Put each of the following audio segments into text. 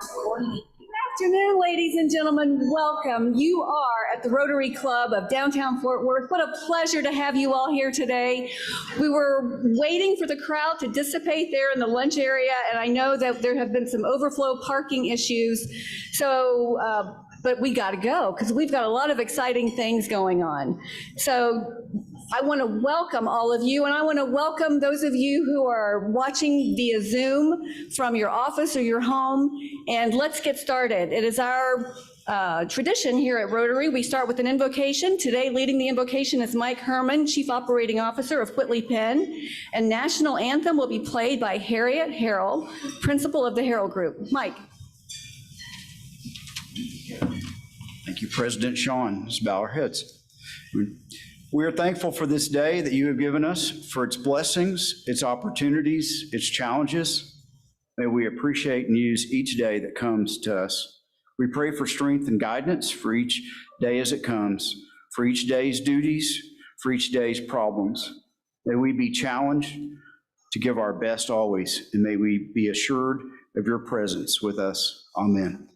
Good afternoon, ladies and gentlemen. Welcome. You are at the Rotary Club of downtown Fort Worth. What a pleasure to have you all here today. We were waiting for the crowd to dissipate there in the lunch area, and I know that there have been some overflow parking issues. So, but we got to go because we've got a lot of exciting things going on. So I want to welcome all of you, and I want to welcome those of you who are watching via Zoom from your office or your home, and let's get started. It is our tradition here at Rotary. We start with an invocation. Today, leading the invocation is Mike Herman, Chief Operating Officer of Whitley Penn, and National Anthem will be played by Harriet Harrell, Principal of the Harrell Group. Mike. Thank you, President Sean. Let's bow our heads. We are thankful for this day that you have given us, for its blessings, its opportunities, its challenges. May we appreciate and use each day that comes to us. We pray for strength and guidance for each day as it comes, for each day's duties, for each day's problems. May we be challenged to give our best always, and may we be assured of your presence with us. Amen.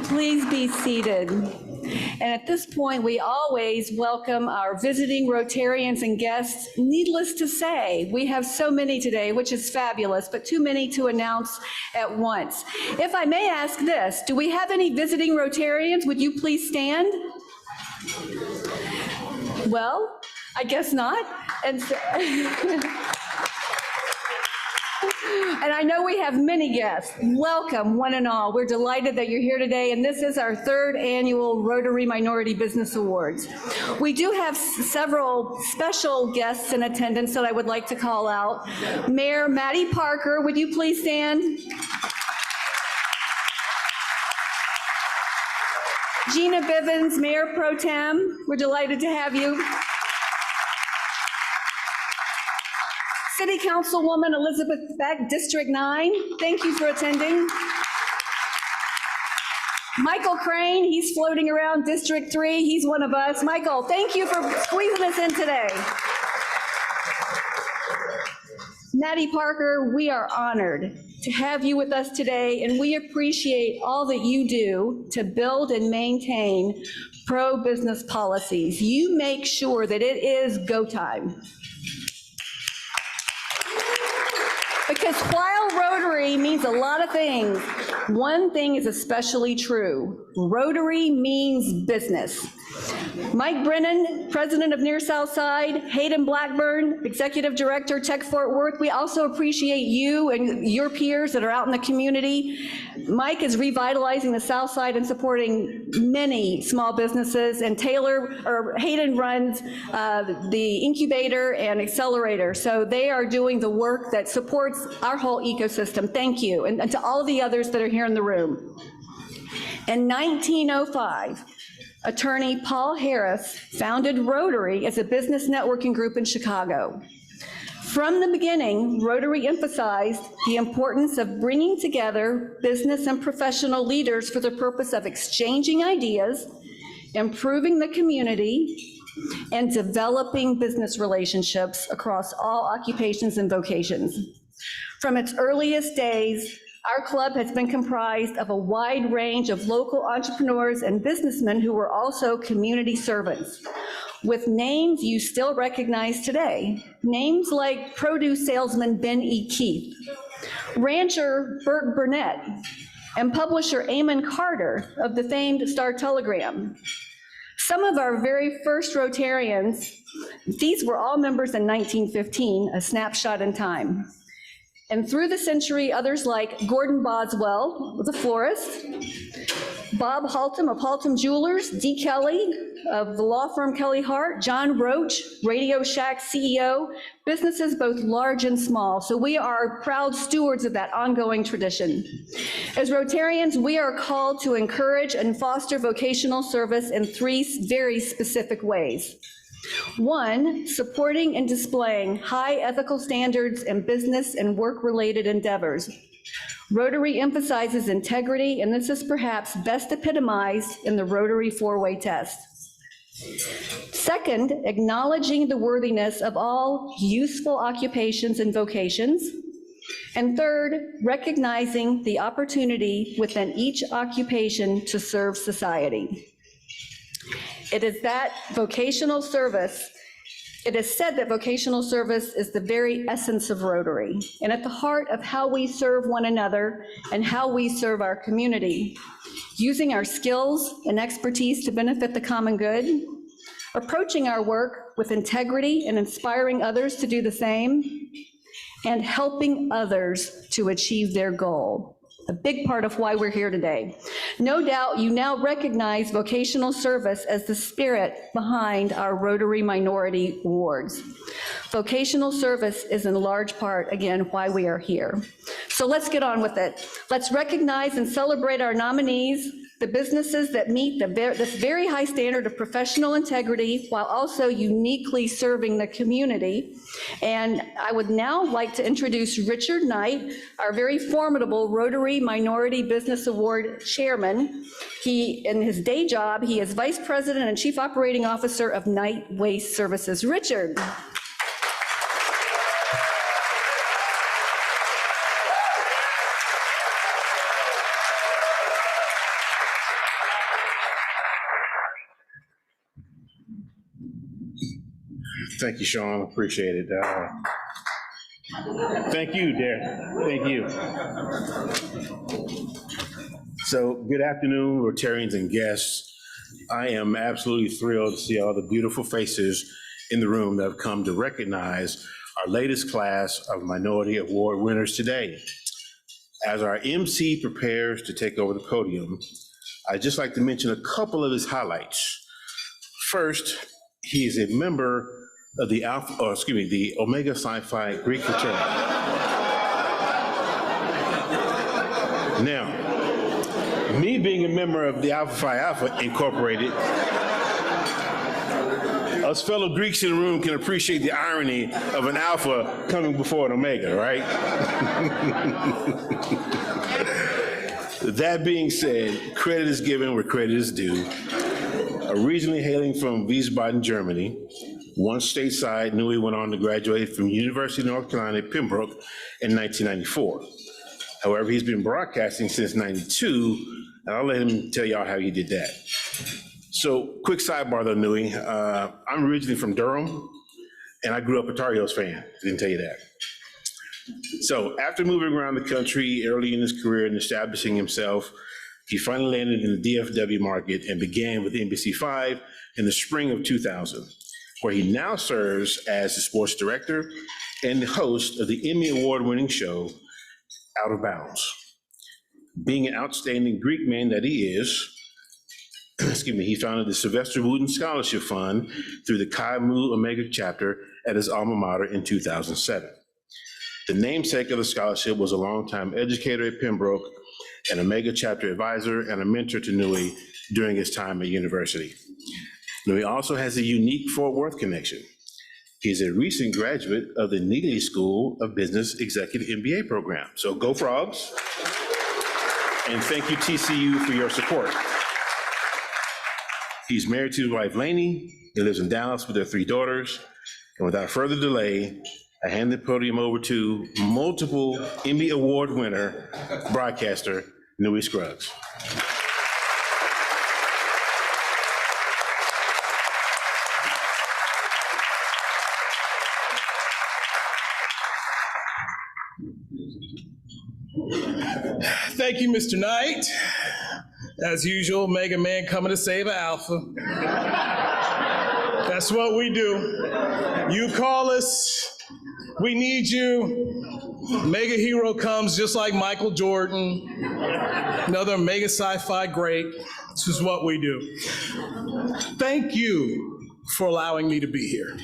Please be seated. And at this point, we always welcome our visiting Rotarians and guests. Needless to say, we have so many today, which is fabulous, but too many to announce at once. If I may ask this, do we have any visiting Rotarians? Would you please stand? Well, I guess not. And so and I know we have many guests. Welcome, one and all. We're delighted that you're here today, and this is our third annual Rotary Minority Business Awards. We do have several special guests in attendance that I would like to call out. Mayor Maddie Parker, would you please stand? Gina Bivens, Mayor Pro Tem, we're delighted to have you. City Councilwoman Elizabeth Beck, District 9, thank you for attending. Michael Crane, he's floating around District 3, he's one of us. Michael, thank you for squeezing us in today. Maddie Parker, we are honored to have you with us today, and we appreciate all that you do to build and maintain pro-business policies. You make sure that it is go time. Because while Rotary means a lot of things, one thing is especially true. Rotary means business. Mike Brennan, President of Near South Side, Hayden Blackburn, Executive Director, Tech Fort Worth. We also appreciate you and your peers that are out in the community. Mike is revitalizing the South Side and supporting many small businesses, and Hayden runs the incubator and accelerator. So they are doing the work that supports our whole ecosystem. Thank you. And to all of the others that are here in the room. In 1905, attorney Paul Harris founded Rotary as a business networking group in Chicago. From the beginning, Rotary emphasized the importance of bringing together business and professional leaders for the purpose of exchanging ideas, improving the community, and developing business relationships across all occupations and vocations. From its earliest days, our club has been comprised of a wide range of local entrepreneurs and businessmen who were also community servants. with names you still recognize today. Names like produce salesman Ben E. Keith, rancher Bert Burnett, and publisher Amon Carter of the famed Star-Telegram. Some of our very first Rotarians, these were all members in 1915, a snapshot in time. And through the century, others like Gordon Boswell, was a florist, Bob Haltom of Haltom Jewelers, Dee Kelly of the law firm Kelly Hart, John Roach, Radio Shack CEO, businesses both large and small. So we are proud stewards of that ongoing tradition. As Rotarians, we are called to encourage and foster vocational service in three very specific ways. One, supporting and displaying high ethical standards in business and work-related endeavors. Rotary emphasizes integrity, and this is perhaps best epitomized in the Rotary four-way test. Second, acknowledging the worthiness of all useful occupations and vocations. And third, recognizing the opportunity within each occupation to serve society. It is that vocational service, it is said that vocational service is the very essence of Rotary, and at the heart of how we serve one another and how we serve our community, using our skills and expertise to benefit the common good, approaching our work with integrity and inspiring others to do the same, and helping others to achieve their goal. A big part of why we're here today. No doubt you now recognize vocational service as the spirit behind our Rotary Minority Awards. Vocational service is in large part, again, why we are here. So let's get on with it. Let's recognize and celebrate our nominees, the businesses that meet this very high standard of professional integrity while also uniquely serving the community. And I would now like to introduce Richard Knight, our very formidable Rotary Minority Business Award Chairman. In his day job, he is Vice President and Chief Operating Officer of Knight Waste Services. Richard. Thank you, Sean. Appreciate it. Thank you, Darren. Thank you. So, good afternoon, Rotarians and guests. I am absolutely thrilled to see all the beautiful faces in the room that have come to recognize our latest class of Minority Award winners today. As our MC prepares to take over the podium, I'd just like to mention a couple of his highlights. First, he is a member of the the Omega Psi Phi Greek fraternity. Now, me being a member of the Alpha Phi Alpha Incorporated, us fellow Greeks in the room can appreciate the irony of an Alpha coming before an Omega, right? That being said, credit is given where credit is due. Originally hailing from Wiesbaden, Germany, once stateside, Nui went on to graduate from University of North Carolina at Pembroke in 1994. However, he's been broadcasting since '92, and I'll let him tell y'all how he did that. So, quick sidebar though, Nui. I'm originally from Durham, and I grew up a Tar Heels fan. Didn't tell you that. So, after moving around the country early in his career and establishing himself, he finally landed in the DFW market and began with NBC5 in the spring of 2000, where he now serves as the sports director and the host of the Emmy Award-winning show, Out of Bounds. Being an outstanding Greek man that he is, he founded the Sylvester Wooten Scholarship Fund through the Chi Mu Omega chapter at his alma mater in 2007. The namesake of the scholarship was a longtime educator at Pembroke, an Omega chapter advisor, and a mentor to Nui during his time at university. Nui also has a unique Fort Worth connection. He's a recent graduate of the Neely School of Business Executive MBA program. So go Frogs. And thank you, TCU, for your support. He's married to his wife, Lainey. He lives in Dallas with their 3 daughters. And without further delay, I hand the podium over to multiple Emmy Award winner, broadcaster, Nui Scruggs. Thank you, Mr. Knight. As usual, Mega Man coming to save Alpha. That's what we do. You call us, we need you. Mega hero comes just like Michael Jordan, another mega sci-fi great. This is what we do. Thank you for allowing me to be here.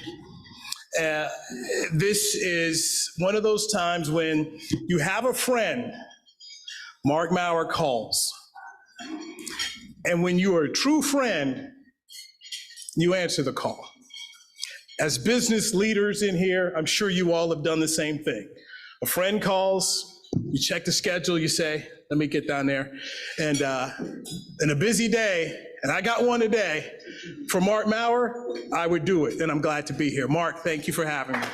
This is one of those times when you have a friend, Mark Maurer calls, and when you are a true friend, you answer the call. As business leaders in here, I'm sure you all have done the same thing. A friend calls, you check the schedule, you say, let me get down there. And in a busy day, and I got one today, for Mark Maurer, I would do it, and I'm glad to be here. Mark, thank you for having me.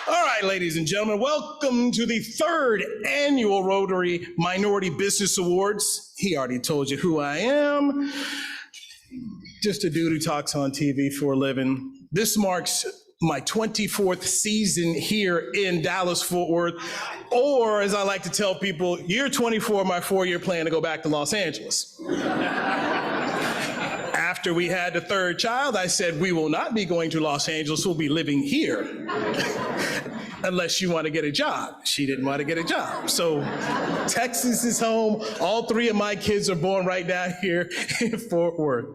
All right, ladies and gentlemen, welcome to the third annual Rotary Minority Business Awards. He already told you who I am. Just a dude who talks on TV for a living. This marks my 24th season here in Dallas-Fort Worth, or as I like to tell people, year 24, my 4-year plan to go back to Los Angeles. After we had the third child, I said, we will not be going to Los Angeles, we'll be living here. Unless you want to get a job. She didn't want to get a job. So Texas is home. All 3 of my kids are born right down here in Fort Worth.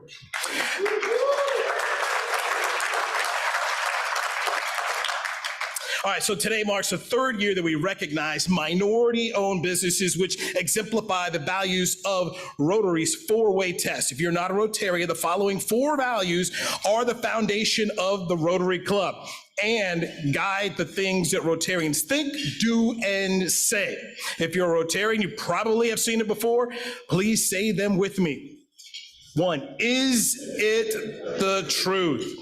All right, so today marks the third year that we recognize minority-owned businesses which exemplify the values of Rotary's 4-way test. If you're not a Rotarian, the following 4 values are the foundation of the Rotary Club and guide the things that Rotarians think, do, and say. If you're a Rotarian, you probably have seen it before. Please say them with me. 1, is it the truth?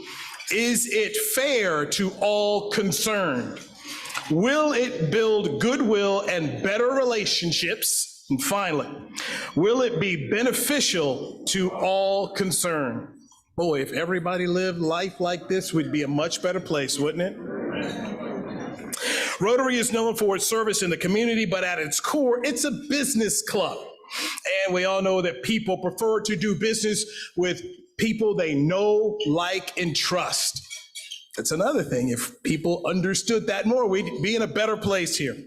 Is it fair to all concerned? Will it build goodwill and better relationships? And finally, will it be beneficial to all concerned? Boy, if everybody lived life like this, we'd be a much better place, wouldn't it? Rotary is known for its service in the community, but at its core, it's a business club. And we all know that people prefer to do business with people they know, like, and trust. That's another thing. If people understood that more, we'd be in a better place here.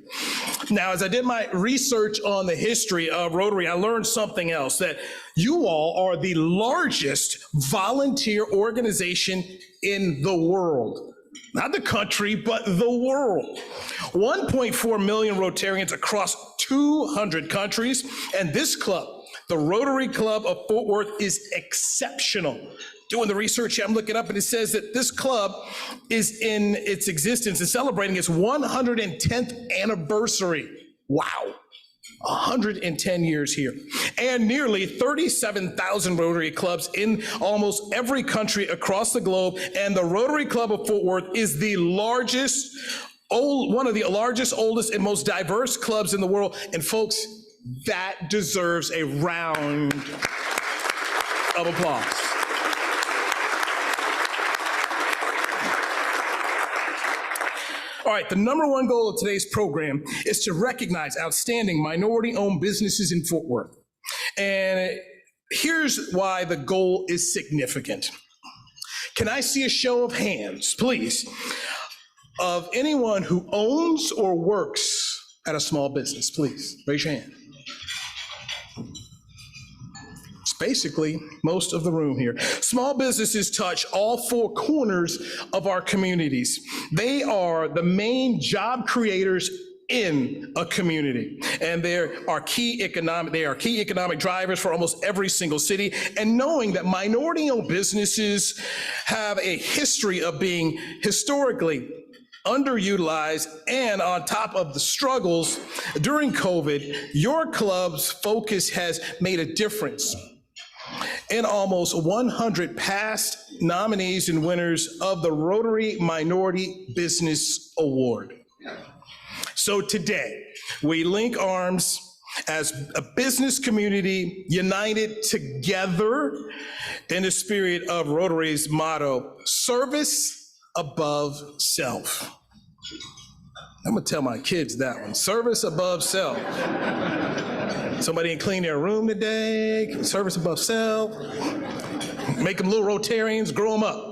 Now, as I did my research on the history of Rotary, I learned something else, that you all are the largest volunteer organization in the world. Not the country, but the world. 1.4 million Rotarians across 200 countries, and this club, the Rotary Club of Fort Worth, is exceptional. Doing the research, I'm looking up, and it says that this club is in its existence and celebrating its 110th anniversary. Wow, 110 years here. And nearly 37,000 Rotary clubs in almost every country across the globe. And the Rotary Club of Fort Worth is the largest, one of the largest, oldest, and most diverse clubs in the world. And folks, that deserves a round of applause. All right, the #1 goal of today's program is to recognize outstanding minority-owned businesses in Fort Worth. And here's why the goal is significant. Can I see a show of hands, please, of anyone who owns or works at a small business? Please, raise your hand. It's basically most of the room here. Small businesses touch all 4 corners of our communities. They are the main job creators in a community, and they are key economic drivers for almost every single city. And knowing that minority-owned businesses have a history of being historically underutilized, and on top of the struggles during COVID, your club's focus has made a difference in almost 100 past nominees and winners of the Rotary Minority Business Award. So today, we link arms as a business community united together in the spirit of Rotary's motto, service above self. I'm gonna tell my kids that one, service above self. Somebody didn't clean their room today, service above self. Make them little Rotarians, grow them up.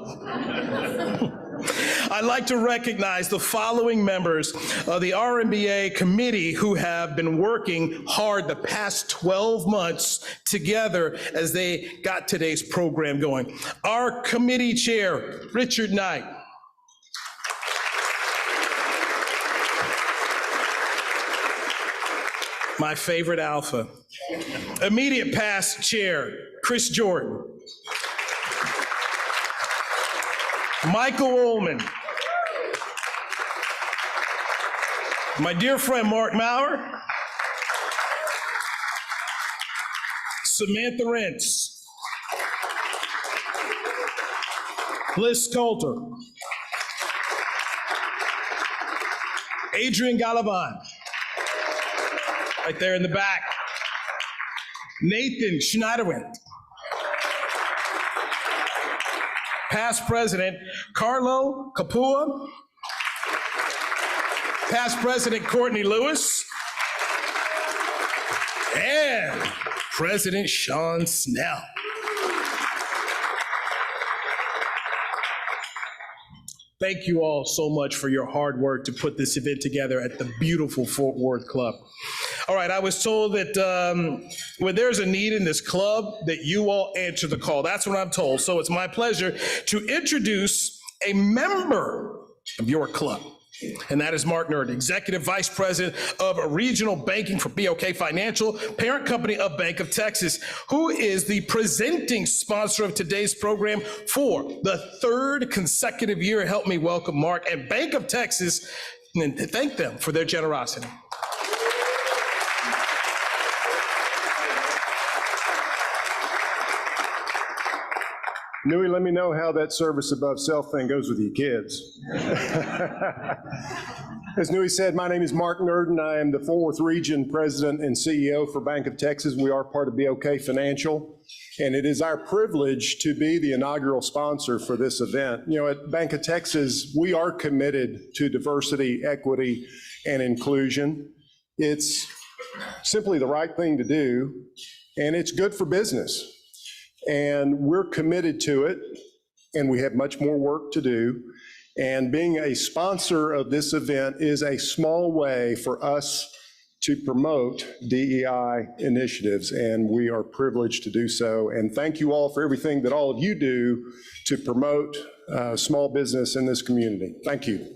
I'd like to recognize the following members of the RMBA committee who have been working hard the past 12 months together as they got today's program going. Our committee chair, Richard Knight. My favorite alpha. Immediate past chair, Chris Jordan. Michael Ullman. My dear friend, Mark Maurer. Samantha Rentz. Liz Coulter. Adrian Galavan. Right there in the back. Nathan Schneiderwind. Past President Carlo Capua. Past President Courtney Lewis. And President Sean Snell. Thank you all so much for your hard work to put this event together at the beautiful Fort Worth Club. All right, I was told that when there's a need in this club, that you all answer the call. That's what I'm told. So it's my pleasure to introduce a member of your club. And that is Mark Nerd, Executive Vice President of Regional Banking for BOK Financial, parent company of Bank of Texas, who is the presenting sponsor of today's program for the third consecutive year. Help me welcome Mark and Bank of Texas and thank them for their generosity. Nui, let me know how that service above self thing goes with you kids. As Nui said, my name is Mark Nurden. I am the 4th Region President and CEO for Bank of Texas. We are part of BOK Financial, and it is our privilege to be the inaugural sponsor for this event. You know, at Bank of Texas, we are committed to diversity, equity, and inclusion. It's simply the right thing to do, and it's good for business. And we're committed to it, and we have much more work to do. And being a sponsor of this event is a small way for us to promote DEI initiatives, and we are privileged to do so. And thank you all for everything that all of you do to promote small business in this community. Thank you.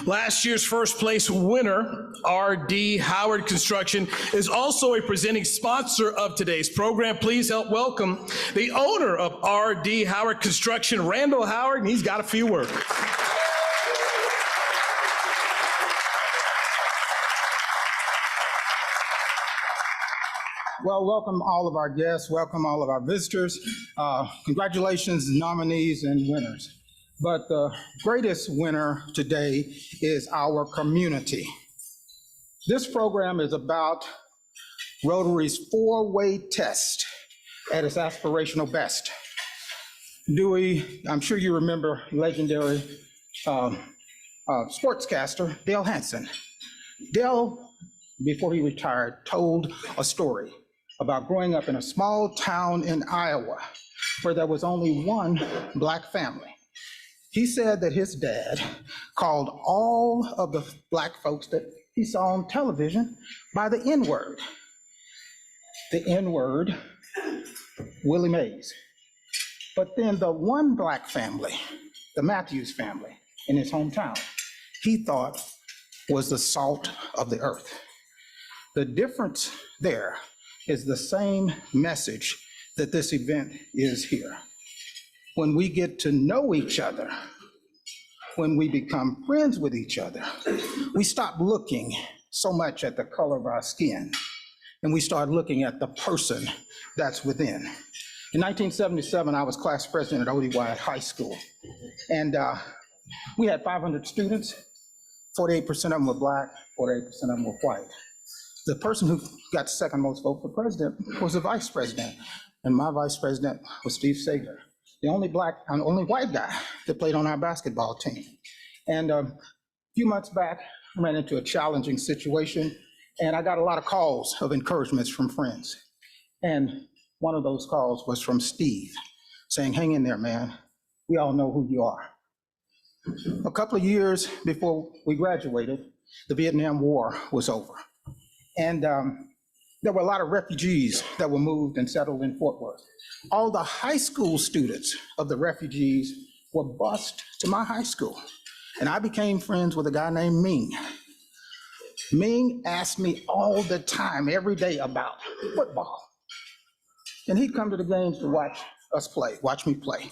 Last year's first place winner, R.D. Howard Construction, is also a presenting sponsor of today's program. Please help welcome the owner of R.D. Howard Construction, Randall Howard, and he's got a few words. Well, welcome all of our guests, welcome all of our visitors. Congratulations, nominees and winners. But the greatest winner today is our community. This program is about Rotary's 4-way test at its aspirational best. Dewey, I'm sure you remember legendary sportscaster Dale Hansen. Dale, before he retired, told a story about growing up in a small town in Iowa where there was only one Black family. He said that his dad called all of the Black folks that he saw on television by the N-word. The N-word, Willie Mays. But then the one Black family, the Matthews family in his hometown, he thought was the salt of the earth. The difference there is the same message that this event is here. When we get to know each other, when we become friends with each other, we stop looking so much at the color of our skin, and we start looking at the person that's within. In 1977, I was class president at ODY High School. And we had 500 students. 48% of them were black, 48% of them were white. The person who got second most vote for president was the vice president. And my vice president was Steve Sager, the only white guy that played on our basketball team. And a few months back, I ran into a challenging situation, and I got a lot of calls of encouragements from friends. And one of those calls was from Steve, saying, hang in there, man. We all know who you are. A couple of years before we graduated, the Vietnam War was over. And there were a lot of refugees that were moved and settled in Fort Worth. All the high school students of the refugees were bused to my high school. And I became friends with a guy named Ming. Ming asked me all the time, every day, about football. And he'd come to the games to watch us play, watch me play.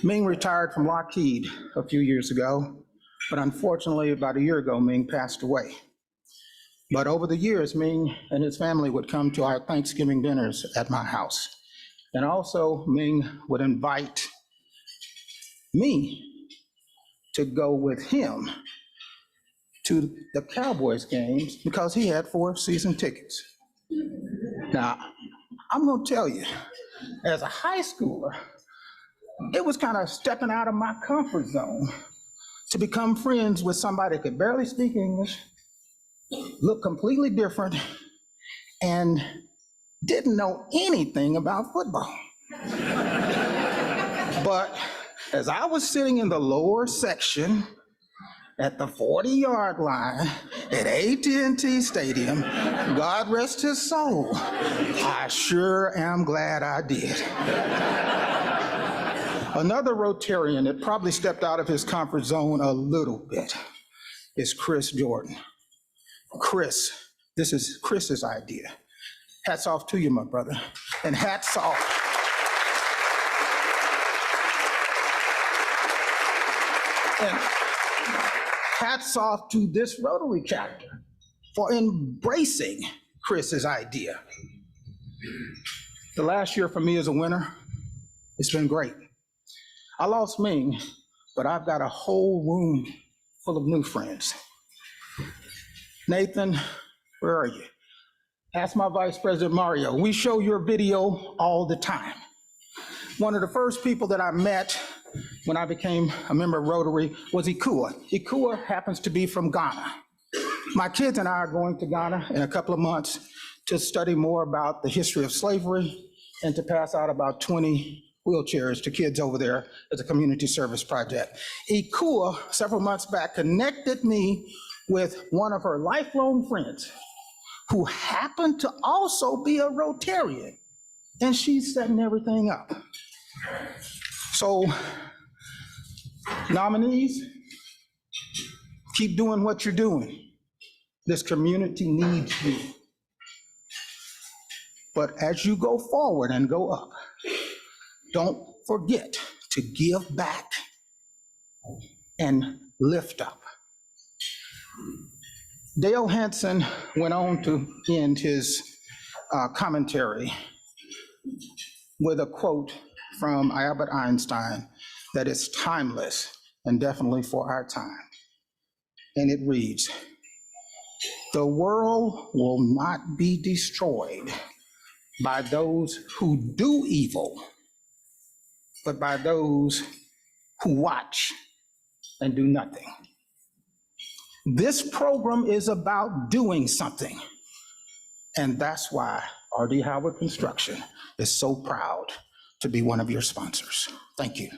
Ming retired from Lockheed a few years ago, but unfortunately, about a year ago, Ming passed away. But over the years, Ming and his family would come to our Thanksgiving dinners at my house. And also, Ming would invite me to go with him to the Cowboys games because he had 4 season tickets. Now, I'm gonna tell you, as a high schooler, it was kind of stepping out of my comfort zone to become friends with somebody that could barely speak English, looked completely different, and didn't know anything about football. But as I was sitting in the lower section at the 40-yard line at AT&T Stadium, God rest his soul, I sure am glad I did. Another Rotarian that probably stepped out of his comfort zone a little bit is Chris Jordan. Chris, this is Chris's idea. Hats off to you, my brother, and hats off. And hats off to this Rotary chapter for embracing Chris's idea. The last year for me as a winner, it's been great. I lost Ming, but I've got a whole room full of new friends. Nathan, where are you? Ask my Vice President Mario. We show your video all the time. One of the first people that I met when I became a member of Rotary was Ikua. Ikua happens to be from Ghana. My kids and I are going to Ghana in a couple of months to study more about the history of slavery and to pass out about 20 wheelchairs to kids over there as a community service project. Ikua, several months back, connected me with one of her lifelong friends who happened to also be a Rotarian, and she's setting everything up. So, nominees, keep doing what you're doing. This community needs you. But as you go forward and go up, don't forget to give back and lift up. Dale Hansen went on to end his commentary with a quote from Albert Einstein that is timeless and definitely for our time. And it reads, "The world will not be destroyed by those who do evil, but by those who watch and do nothing." This program is about doing something. And that's why R.D. Howard Construction is so proud to be one of your sponsors. Thank you.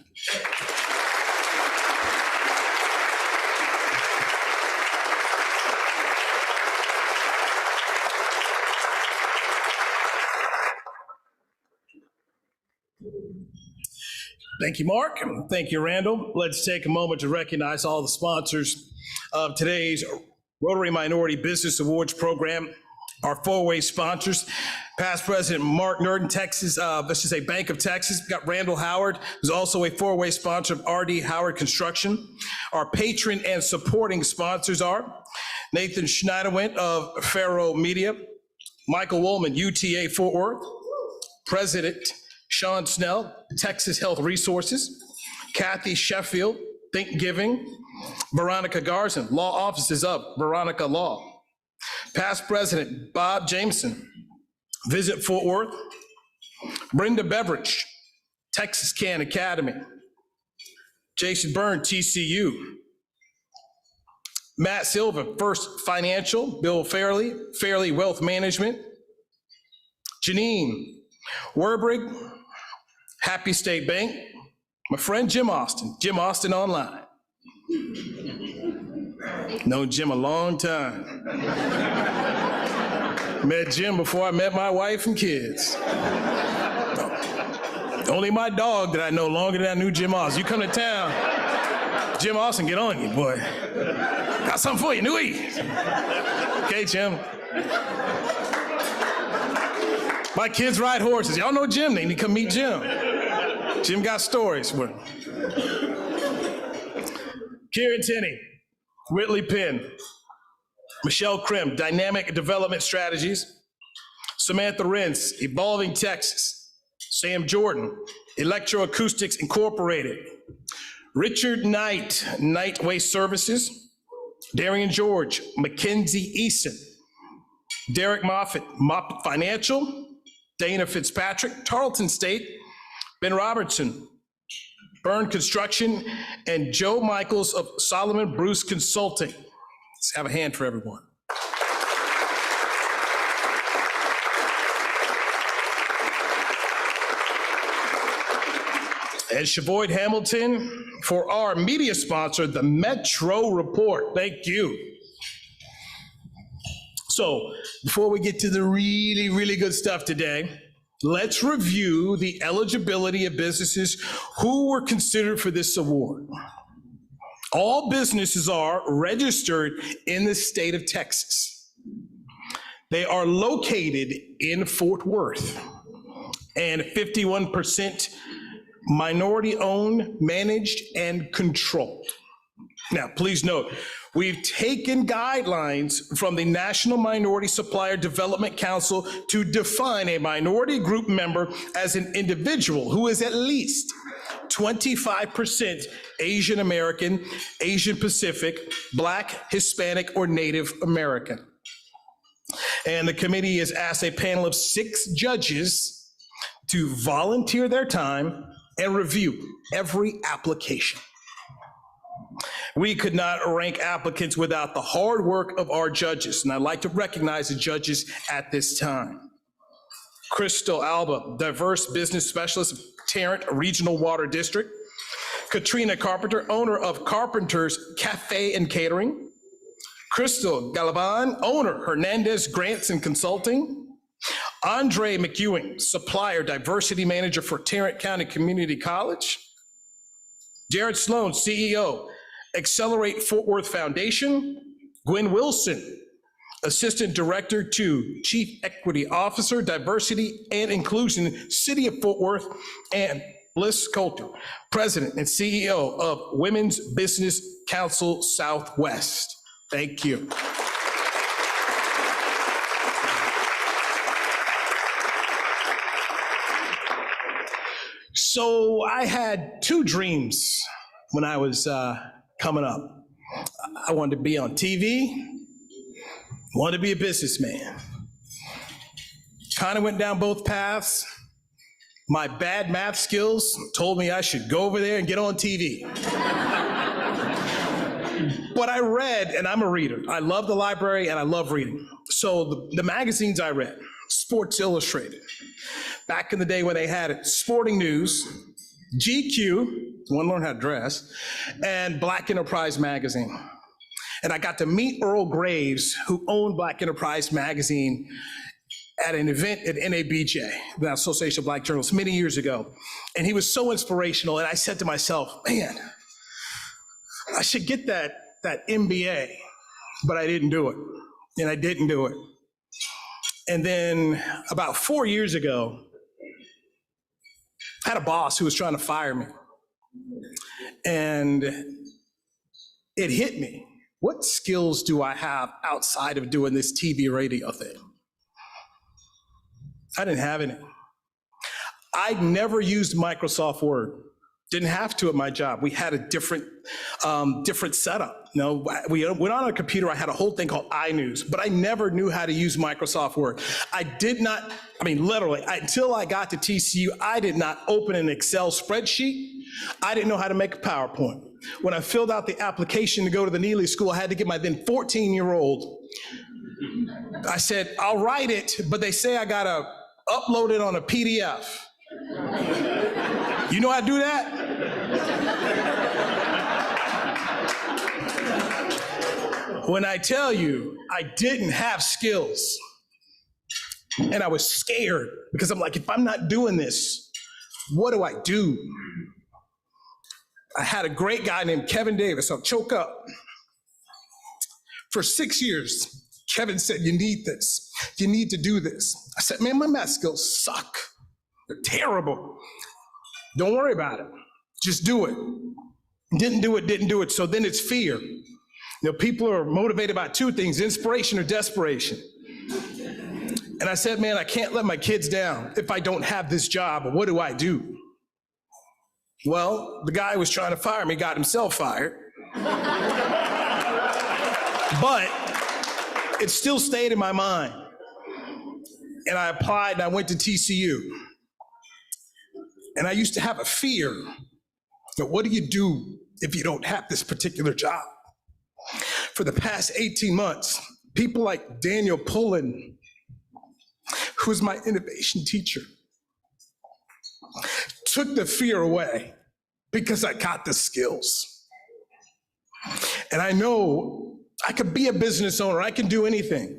Thank you, Mark. Thank you, Randall. Let's take a moment to recognize all the sponsors of today's Rotary Minority Business Awards program. Our four-way sponsors, past President Mark Nurden, Texas, let's just say Bank of Texas. We've got Randall Howard, who's also a four-way sponsor of R.D. Howard Construction. Our patron and supporting sponsors are Nathan Schneiderwent of Faro Media, Michael Woolman, UTA Fort Worth, President Sean Snell, Texas Health Resources, Kathy Sheffield, Think Giving, Veronica Garson, Law Offices of Veronica Law, past President Bob Jameson, Visit Fort Worth, Brenda Beveridge, Texas Can Academy, Jason Byrne, TCU, Matt Silva, First Financial, Bill Fairley Wealth Management, Janine Werbrig, Happy State Bank, my friend Jim Austin Online. Known Jim a long time. Met Jim before I met my wife and kids. Only my dog that I know longer than I knew Jim Austin. You come to town, Jim Austin, get on you, boy. Got something for you, Nui. Okay, Jim. My kids ride horses. Y'all know Jim, they need to come meet Jim. Jim got stories for him. Kieran Tenney, Whitley Penn, Michelle Krim, Dynamic Development Strategies, Samantha Renz, Evolving Texas, Sam Jordan, Electroacoustics Incorporated, Richard Knight, Knight Waste Services, Darian George, Mackenzie Eason, Derek Moffitt, Moffitt Financial, Dana Fitzpatrick, Tarleton State, Ben Robertson, Byrne Construction, and Joe Michaels of Solomon Bruce Consulting. Let's have a hand for everyone. And Shavoyd Hamilton for our media sponsor, the Metro Report. Thank you. So before we get to the really, really good stuff today, let's review the eligibility of businesses who were considered for this award. All businesses are registered in the state of Texas. They are located in Fort Worth and 51% minority-owned, managed, and controlled. Now, please note, we've taken guidelines from the National Minority Supplier Development Council to define a minority group member as an individual who is at least 25% Asian American, Asian Pacific, Black, Hispanic, or Native American. And the committee has asked a panel of 6 judges to volunteer their time and review every application. We could not rank applicants without the hard work of our judges, and I'd like to recognize the judges at this time. Crystal Alba, Diverse Business Specialist of Tarrant Regional Water District. Katrina Carpenter, owner of Carpenter's Cafe and Catering. Crystal Galavan, owner, Hernandez Grants and Consulting. Andre McEwing, supplier, diversity manager for Tarrant County Community College. Jared Sloan, CEO, Accelerate Fort Worth Foundation. Gwen Wilson, Assistant Director to Chief Equity Officer, Diversity and Inclusion, City of Fort Worth. And Bliss Coulter, President and CEO of Women's Business Council Southwest. Thank you. So I had 2 dreams when I was coming up. I wanted to be on TV, wanted to be a businessman. Kind of went down both paths. My bad math skills told me I should go over there and get on TV. But I read, and I'm a reader. I love the library and I love reading. So the magazines I read, Sports Illustrated, back in the day when they had it, Sporting News, GQ, want to learn how to dress, and Black Enterprise Magazine. And I got to meet Earl Graves, who owned Black Enterprise Magazine, at an event at NABJ, the Association of Black Journalists, many years ago. And he was so inspirational. And I said to myself, man, I should get that MBA, but I didn't do it. And I didn't do it. And then about 4 years ago, I had a boss who was trying to fire me. And it hit me. What skills do I have outside of doing this TV radio thing? I didn't have any. I never used Microsoft Word. Didn't have to at my job. We had a different setup. You know, we went on a computer. I had a whole thing called iNews, but I never knew how to use Microsoft Word. I did not, I mean, literally, until I got to TCU, I did not open an Excel spreadsheet. I didn't know how to make a PowerPoint. When I filled out the application to go to the Neely School, I had to get my then 14-year-old. I said, I'll write it, but they say I gotta upload it on a PDF. You know how to do that? When I tell you, I didn't have skills. And I was scared because I'm like, if I'm not doing this, what do I do? I had a great guy named Kevin Davis. I'll choke up. For 6 years, Kevin said, you need this. You need to do this. I said, man, my math skills suck. They're terrible. Don't worry about it. Just do it. Didn't do it. So then it's fear. You know, people are motivated by two things, inspiration or desperation. And I said, man, I can't let my kids down if I don't have this job. What do I do? Well, the guy who was trying to fire me got himself fired. But it still stayed in my mind. And I applied and I went to TCU. And I used to have a fear that what do you do if you don't have this particular job? For the past 18 months, people like Daniel Pullen, who's my innovation teacher, took the fear away because I got the skills. And I know I could be a business owner. I can do anything.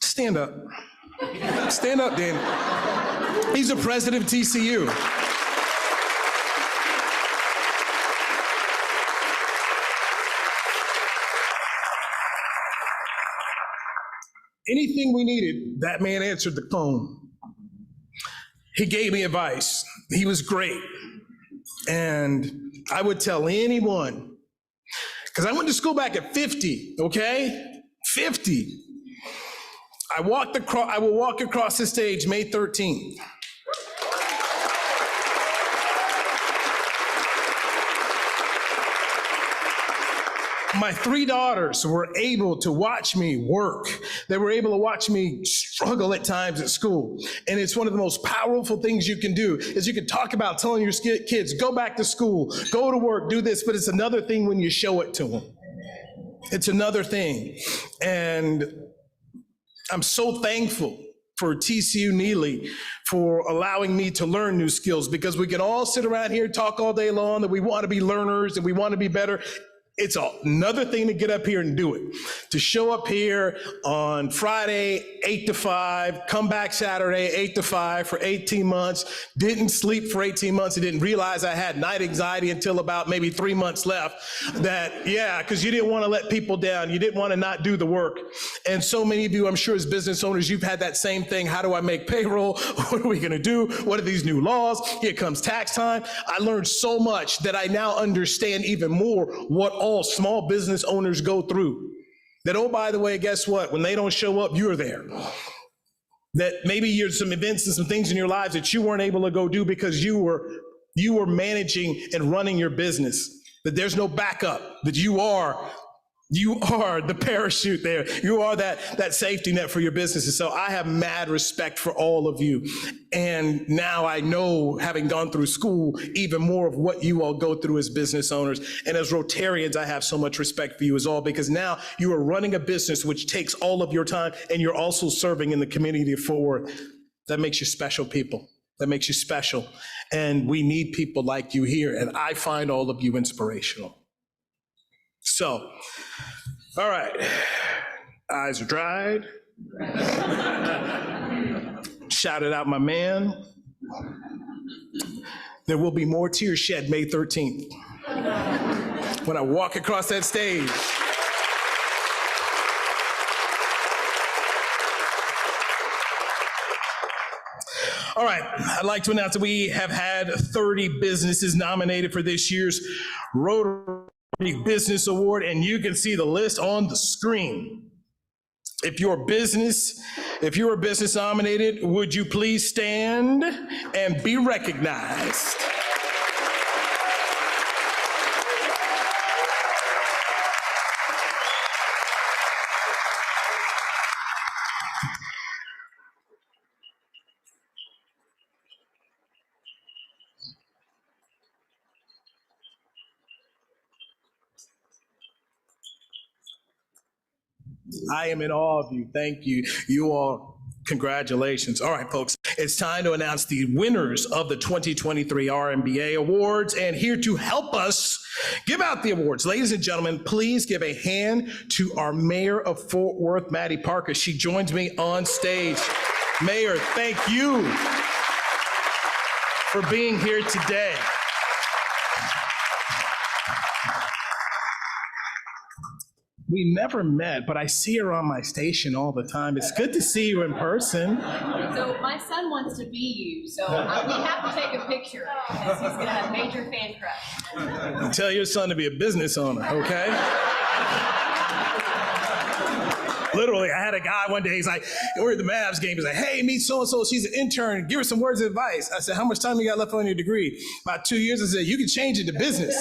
Stand up. Stand up, Dan. He's the president of TCU. Anything we needed, that man answered the phone. He gave me advice. He was great. And I would tell anyone, because I went to school back at 50, okay? 50. I will walk across the stage May 13th. My 3 daughters were able to watch me work. They were able to watch me struggle at times at school. And it's one of the most powerful things you can do is you can talk about telling your kids, go back to school, go to work, do this, but it's another thing when you show it to them. It's another thing. And I'm so thankful for TCU Neely for allowing me to learn new skills, because we can all sit around here and talk all day long that we want to be learners and we want to be better. It's another thing to get up here and do it. To show up here on Friday, 8 to 5, come back Saturday, 8 to 5 for 18 months, didn't sleep for 18 months and didn't realize I had night anxiety until about maybe 3 months left. Because you didn't want to let people down. You didn't want to not do the work. And so many of you, I'm sure as business owners, you've had that same thing. How do I make payroll? What are we going to do? What are these new laws? Here comes tax time. I learned so much that I now understand even more what all small business owners go through. That, oh, by the way, guess what? When they don't show up, you're there. That maybe there's some events and some things in your lives that you weren't able to go do because you were managing and running your business. That there's no backup. That you are the parachute there. You are that safety net for your business. And so I have mad respect for all of you. And now I know, having gone through school, even more of what you all go through as business owners. And as Rotarians, I have so much respect for you as all, because now you are running a business which takes all of your time, and you're also serving in the community of Fort Worth. That makes you special people. That makes you special. And we need people like you here. And I find all of you inspirational. So, all right, eyes are dried. Shouted out my man. There will be more tears shed May 13th when I walk across that stage. All right, I'd like to announce that we have had 30 businesses nominated for this year's Rotary Business Award, and you can see the list on the screen. If you're a business nominated, would you please stand and be recognized? I am in awe of you. Thank you. You all, congratulations. All right, folks, it's time to announce the winners of the 2023 RMBA Awards. And here to help us give out the awards, ladies and gentlemen, please give a hand to our Mayor of Fort Worth, Maddie Parker. She joins me on stage. Mayor, thank you for being here today. We never met, but I see her on my station all the time. It's good to see you in person. So my son wants to be you, so we have to take a picture because he's gonna have major fan crush. Tell your son to be a business owner, okay? Literally, I had a guy one day, he's like, we're at the Mavs game, he's like, hey, meet so-and-so, she's an intern, give her some words of advice. I said, how much time you got left on your degree? About 2 years. I said, you can change it to business.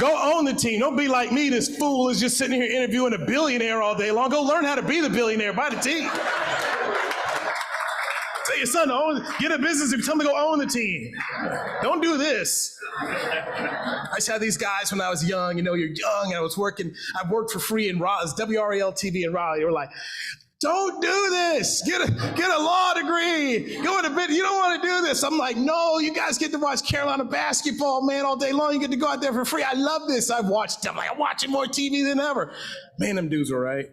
Go own the team. Don't be like me, this fool is just sitting here interviewing a billionaire all day long. Go learn how to be the billionaire, buy the team. Tell your son to own, get a business and tell him to go own the team. Don't do this. I used to have these guys when I was young, you're young, and I worked for free in Raleigh, WRAL TV in Raleigh. They were like, don't do this. Get a law degree. Go into bit. You don't want to do this. I'm like, no, you guys get to watch Carolina basketball, man, all day long. You get to go out there for free. I love this. I've watched them. I'm watching more TV than ever. Man, them dudes were right.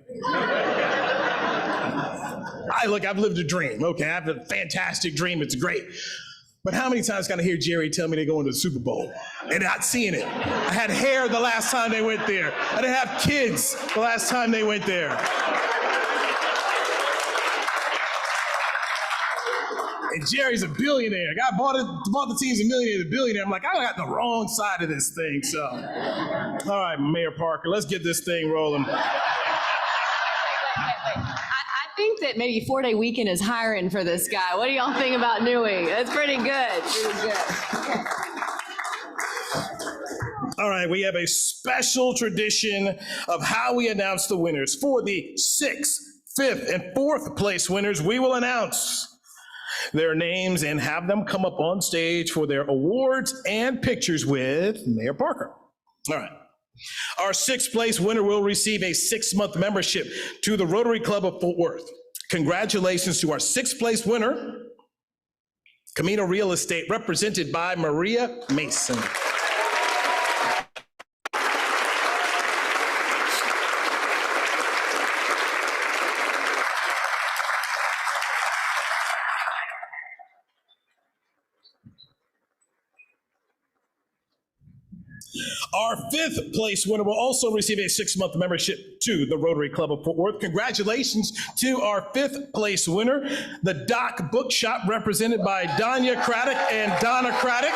I've lived a dream. Okay, I have a fantastic dream. It's great. But how many times can I hear Jerry tell me they're going to the Super Bowl and not seeing it? I had hair the last time they went there. I didn't have kids the last time they went there. And Jerry's a billionaire. Guy bought the team's a millionaire, the billionaire. I'm like, I got the wrong side of this thing. So, all right, Mayor Parker, let's get this thing rolling. Wait. I think that maybe 4-day weekend is hiring for this guy. What do y'all think about Newey? That's pretty good. Pretty good. All right, we have a special tradition of how we announce the winners. For the 6th, 5th, and 4th place winners, we will announce their names and have them come up on stage for their awards and pictures with Mayor Parker. All right. Our 6th place winner will receive a 6-month membership to the Rotary Club of Fort Worth. Congratulations to our 6th place winner, Camino Real Estate, represented by Maria Mason. Our 5th place winner will also receive a 6-month membership to the Rotary Club of Fort Worth. Congratulations to our 5th place winner, the Doc Bookshop, represented by Danya Craddock and Donna Craddock.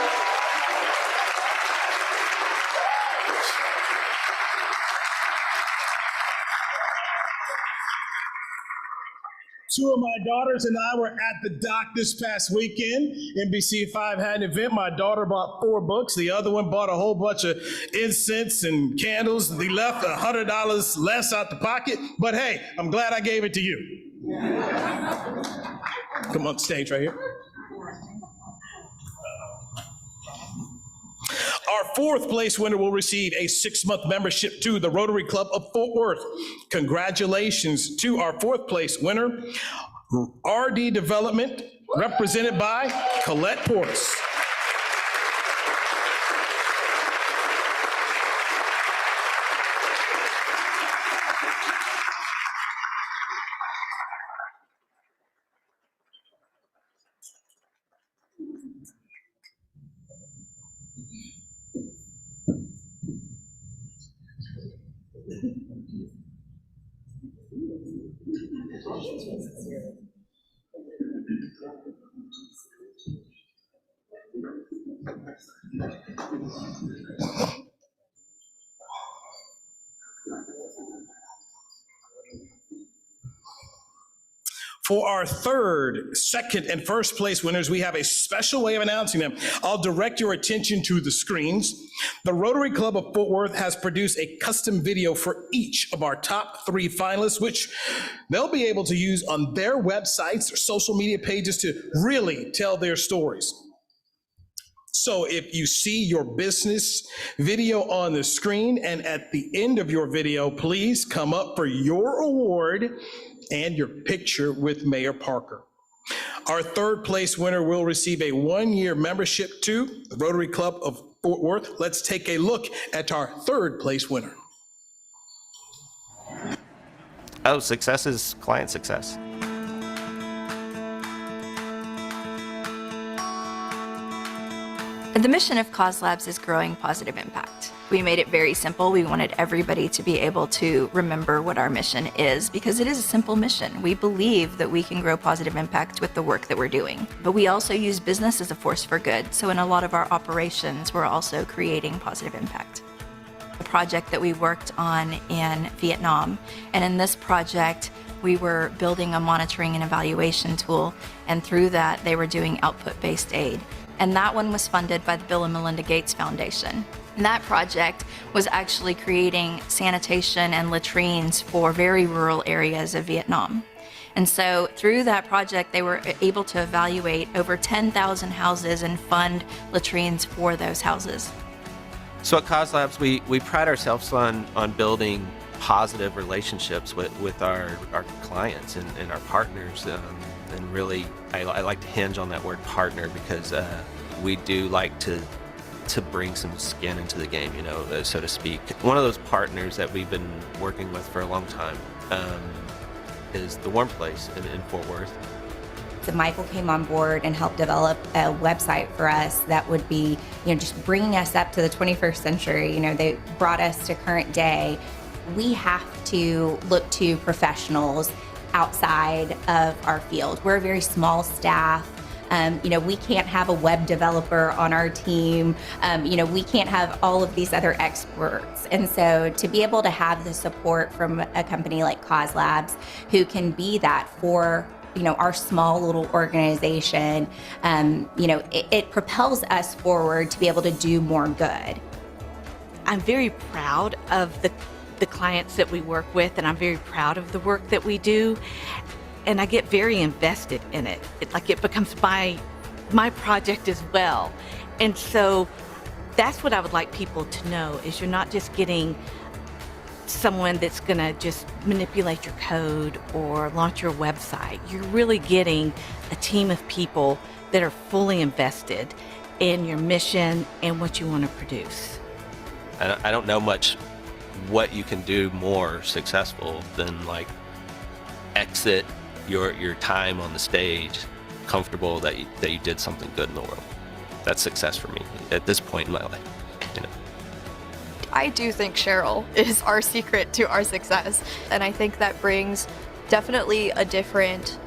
Two of my daughters and I were at the dock this past weekend. NBC5 had an event. My daughter bought 4 books. The other one bought a whole bunch of incense and candles. They left $100 less out the pocket. But hey, I'm glad I gave it to you. Come on stage right here. Our 4th place winner will receive a 6-month membership to the Rotary Club of Fort Worth. Congratulations to our 4th place winner, RD Development, represented by Colette Portis. For our third, second, and first place winners, we have a special way of announcing them. I'll direct your attention to the screens. The Rotary Club of Fort Worth has produced a custom video for each of our top 3 finalists, which they'll be able to use on their websites or social media pages to really tell their stories. So if you see your business video on the screen and at the end of your video, please come up for your award and your picture with Mayor Parker. Our third place winner will receive a 1-year membership to the Rotary Club of Fort Worth. Let's take a look at our third place winner. Oh, success is client success. The mission of Cause Labs is growing positive impact. We made it very simple. We wanted everybody to be able to remember what our mission is because it is a simple mission. We believe that we can grow positive impact with the work that we're doing. But we also use business as a force for good. So in a lot of our operations, we're also creating positive impact. A project that we worked on in Vietnam. And in this project, we were building a monitoring and evaluation tool. And through that, they were doing output-based aid. And that one was funded by the Bill and Melinda Gates Foundation. And that project was actually creating sanitation and latrines for very rural areas of Vietnam. And so through that project, they were able to evaluate over 10,000 houses and fund latrines for those houses. So at Cause Labs, we pride ourselves on building positive relationships with our clients and our partners. And really, I like to hinge on that word partner because we do like to bring some skin into the game, so to speak. One of those partners that we've been working with for a long time is the Warm Place in Fort Worth. So Michael came on board and helped develop a website for us that would be, just bringing us up to the 21st century. They brought us to current day. We have to look to professionals outside of our field. We're a very small staff. We can't have a web developer on our team. We can't have all of these other experts. And so to be able to have the support from a company like Cause Labs, who can be that for our small little organization, it propels us forward to be able to do more good. I'm very proud of the clients that we work with, and I'm very proud of the work that we do, and I get very invested in it. It becomes my project as well. And so that's what I would like people to know, is you're not just getting someone that's gonna just manipulate your code or launch your website. You're really getting a team of people that are fully invested in your mission and what you want to produce. I don't know much what you can do more successful than exit your time on the stage comfortable that you did something good in the world. That's success for me at this point in my life. I do think Cheryl is our secret to our success, and I think that brings definitely a different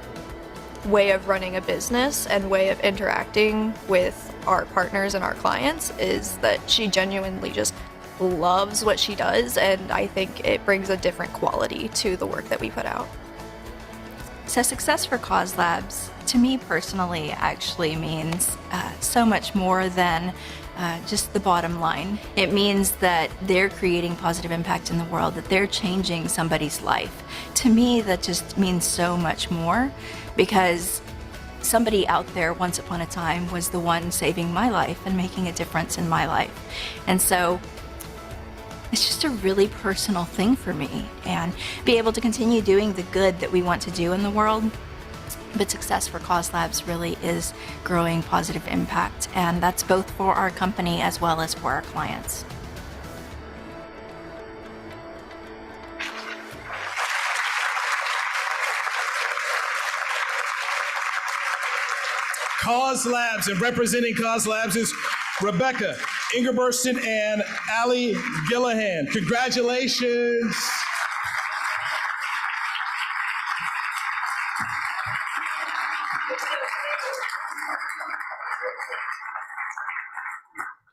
way of running a business and way of interacting with our partners and our clients, is that she genuinely just loves what she does, and I think it brings a different quality to the work that we put out. So success for Cause Labs, to me personally, actually means so much more than just the bottom line. It means that they're creating positive impact in the world, that they're changing somebody's life. To me, that just means so much more, because somebody out there once upon a time was the one saving my life and making a difference in my life. And so it's just a really personal thing for me, and be able to continue doing the good that we want to do in the world. But success for Cause Labs really is growing positive impact, and that's both for our company as well as for our clients. Cause Labs, and representing Cause Labs is Rebecca Ingerberson and Allie Gillahan. Congratulations.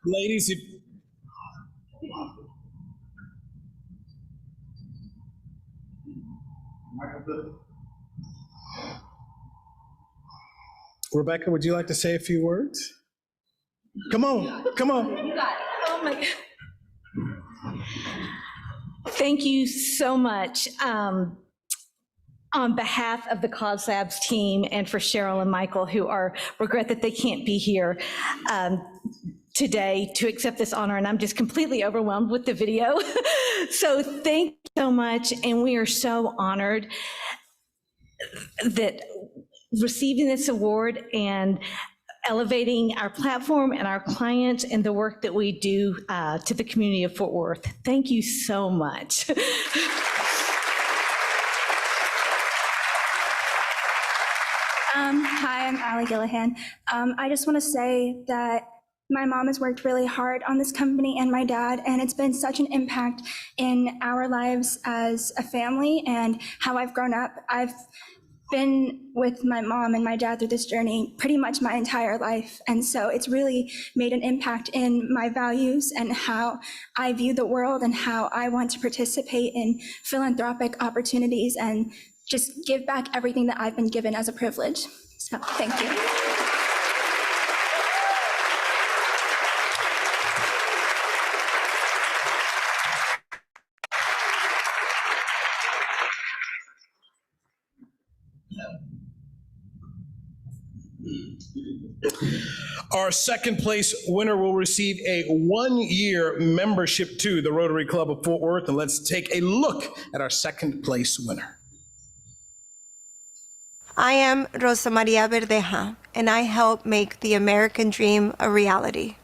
Ladies, if Rebecca, would you like to say a few words? Come on, come on. You got it. Oh my God. Thank you so much. On behalf of the Cause Labs team and for Cheryl and Michael, who regret that they can't be here today to accept this honor, and I'm just completely overwhelmed with the video. So thank you so much, and we are so honored that receiving this award and elevating our platform and our clients and the work that we do to the community of Fort Worth. Thank you so much. Hi, I'm Allie Gillihan. I just want to say that my mom has worked really hard on this company and my dad, and it's been such an impact in our lives as a family and how I've grown up. I've been with my mom and my dad through this journey pretty much my entire life, and so it's really made an impact in my values and how I view the world and how I want to participate in philanthropic opportunities and just give back everything that I've been given as a privilege. So thank you. Our second place winner will receive a 1-year membership to the Rotary Club of Fort Worth. And let's take a look at our second place winner. I am Rosa Maria Verdeja, and I help make the American dream a reality.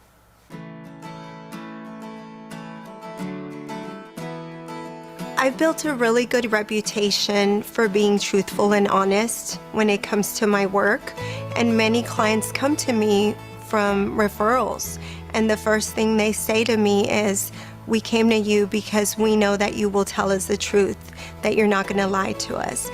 I've built a really good reputation for being truthful and honest when it comes to my work, and many clients come to me from referrals, and the first thing they say to me is, "We came to you because we know that you will tell us the truth, that you're not going to lie to us."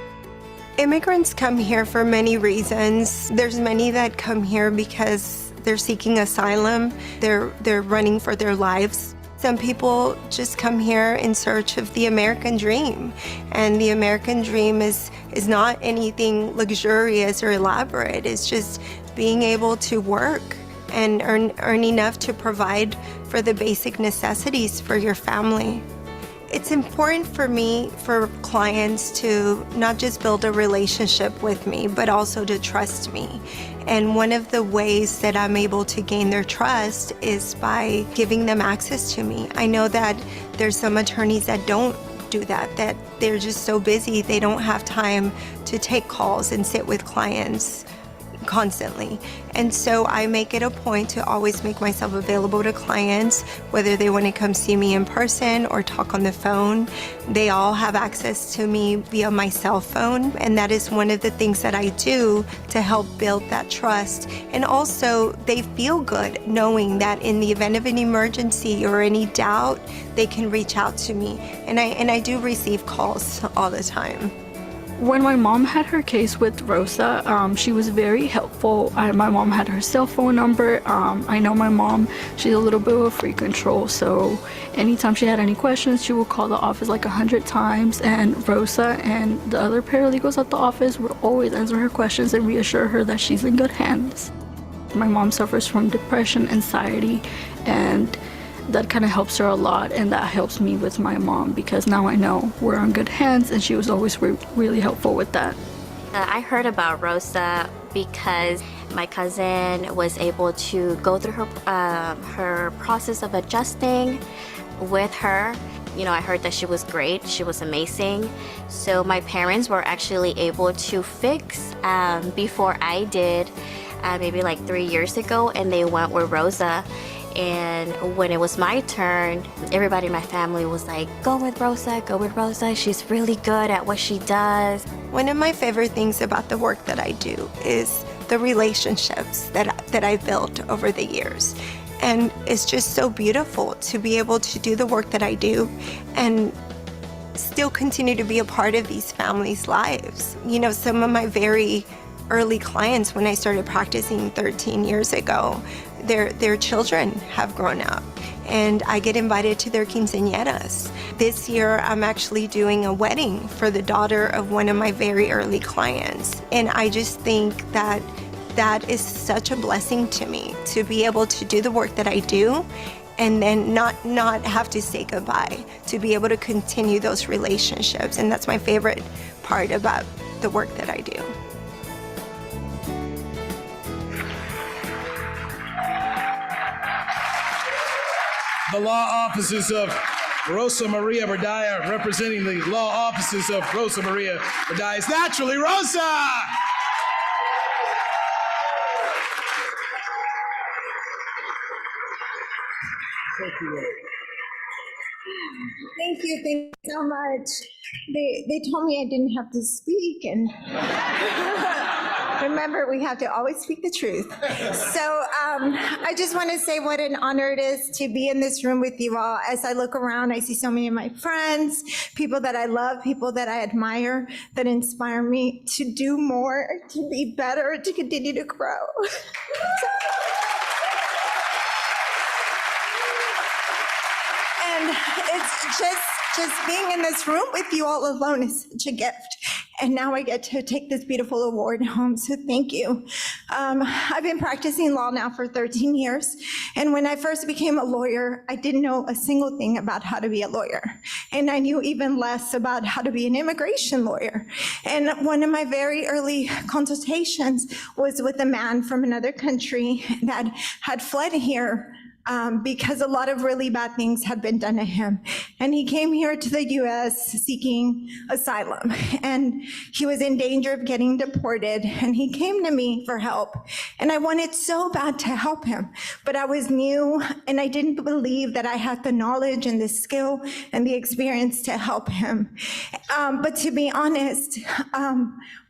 Immigrants come here for many reasons. There's many that come here because they're seeking asylum, they're running for their lives. Some people just come here in search of the American dream, and the American dream is not anything luxurious or elaborate. It's just being able to work and earn enough to provide for the basic necessities for your family. It's important for me, for clients to not just build a relationship with me, but also to trust me. And one of the ways that I'm able to gain their trust is by giving them access to me. I know that there's some attorneys that don't do that they're just so busy, they don't have time to take calls and sit with clients constantly. And so I make it a point to always make myself available to clients, whether they want to come see me in person or talk on the phone. They all have access to me via my cell phone, and that is one of the things that I do to help build that trust. And also, they feel good knowing that in the event of an emergency or any doubt, they can reach out to me. And I do receive calls all the time. When my mom had her case with Rosa, she was very helpful. My mom had her cell phone number. I know my mom, she's a little bit of a free control, so anytime she had any questions, she would call the office like 100 times, and Rosa and the other paralegals at the office would always answer her questions and reassure her that she's in good hands. My mom suffers from depression, anxiety, and that kind of helps her a lot, and that helps me with my mom because now I know we're on good hands, and she was always really helpful with that. I heard about Rosa because my cousin was able to go through her process of adjusting with her. You know, I heard that she was great, she was amazing. So my parents were actually able to fix before I did, maybe like 3 years ago, and they went with Rosa. And when it was my turn, everybody in my family was like, go with Rosa, she's really good at what she does. One of my favorite things about the work that I do is the relationships that I've built over the years. And it's just so beautiful to be able to do the work that I do and still continue to be a part of these families' lives. You know, some of my very early clients when I started practicing 13 years ago, their children have grown up, and I get invited to their quinceañeras. This year, I'm actually doing a wedding for the daughter of one of my very early clients, and I just think that that is such a blessing to me, to be able to do the work that I do and then not have to say goodbye, to be able to continue those relationships. And that's my favorite part about the work that I do. The law offices of Rosa Maria Verdaya, representing the law offices of Rosa Maria Verdaya, is naturally Rosa! Thank you so much. They told me I didn't have to speak, and remember, we have to always speak the truth. So I just want to say what an honor it is to be in this room with you all. As I look around, I see so many of my friends, people that I love, people that I admire, that inspire me to do more, to be better, to continue to grow. And it's just being in this room with you all alone is such a gift. And now I get to take this beautiful award home, so thank you. I've been practicing law now for 13 years. And when I first became a lawyer, I didn't know a single thing about how to be a lawyer. And I knew even less about how to be an immigration lawyer. And one of my very early consultations was with a man from another country that had fled here because a lot of really bad things had been done to him. And he came here to the US seeking asylum, and he was in danger of getting deported, and he came to me for help. And I wanted so bad to help him, but I was new, and I didn't believe that I had the knowledge and the skill and the experience to help him. But to be honest,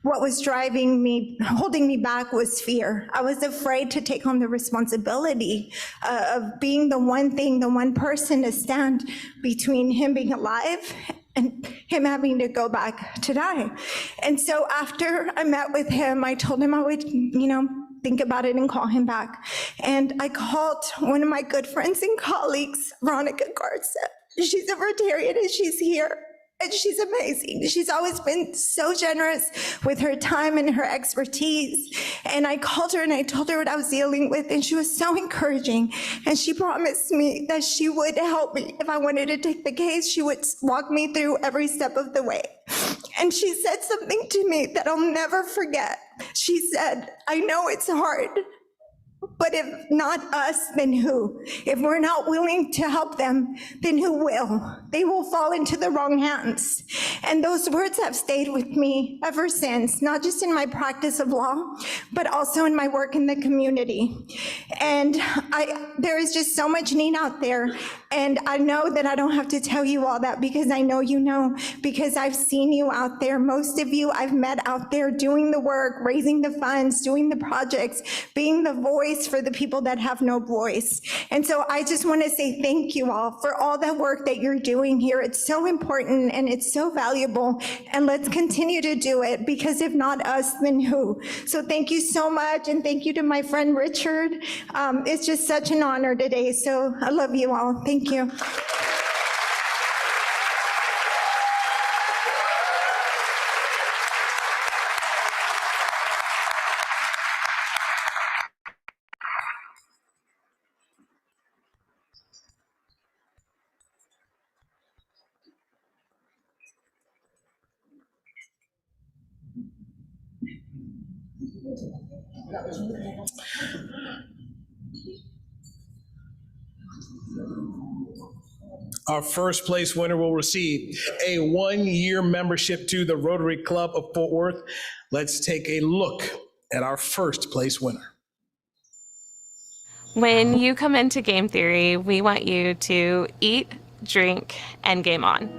what was driving me, holding me back, was fear. I was afraid to take on the responsibility of being the one person to stand between him being alive and him having to go back to die. And so after I met with him, I told him I would, think about it and call him back. And I called one of my good friends and colleagues, Veronica Garza. She's a Rotarian and she's here. And she's amazing. She's always been so generous with her time and her expertise. And I called her and I told her what I was dealing with, and she was so encouraging. And she promised me that she would help me. If I wanted to take the case, she would walk me through every step of the way. And she said something to me that I'll never forget. She said, "I know it's hard, but if not us, then who? If we're not willing to help them, then who will? They will fall into the wrong hands." And those words have stayed with me ever since, not just in my practice of law, but also in my work in the community. And there is just so much need out there. And I know that I don't have to tell you all that, because I know you know, because I've seen you out there. Most of you I've met out there doing the work, raising the funds, doing the projects, being the voice for the people that have no voice. And so I just want to say thank you all for all that work that you're doing here. It's so important and it's so valuable, and let's continue to do it, because if not us, then who? So thank you so much, and thank you to my friend Richard. It's just such an honor today, so I love you all. Thank you. Our first place winner will receive a 1-year membership to the Rotary Club of Fort Worth. Let's take a look at our first place winner. When you come into Game Theory, we want you to eat, drink, and game on.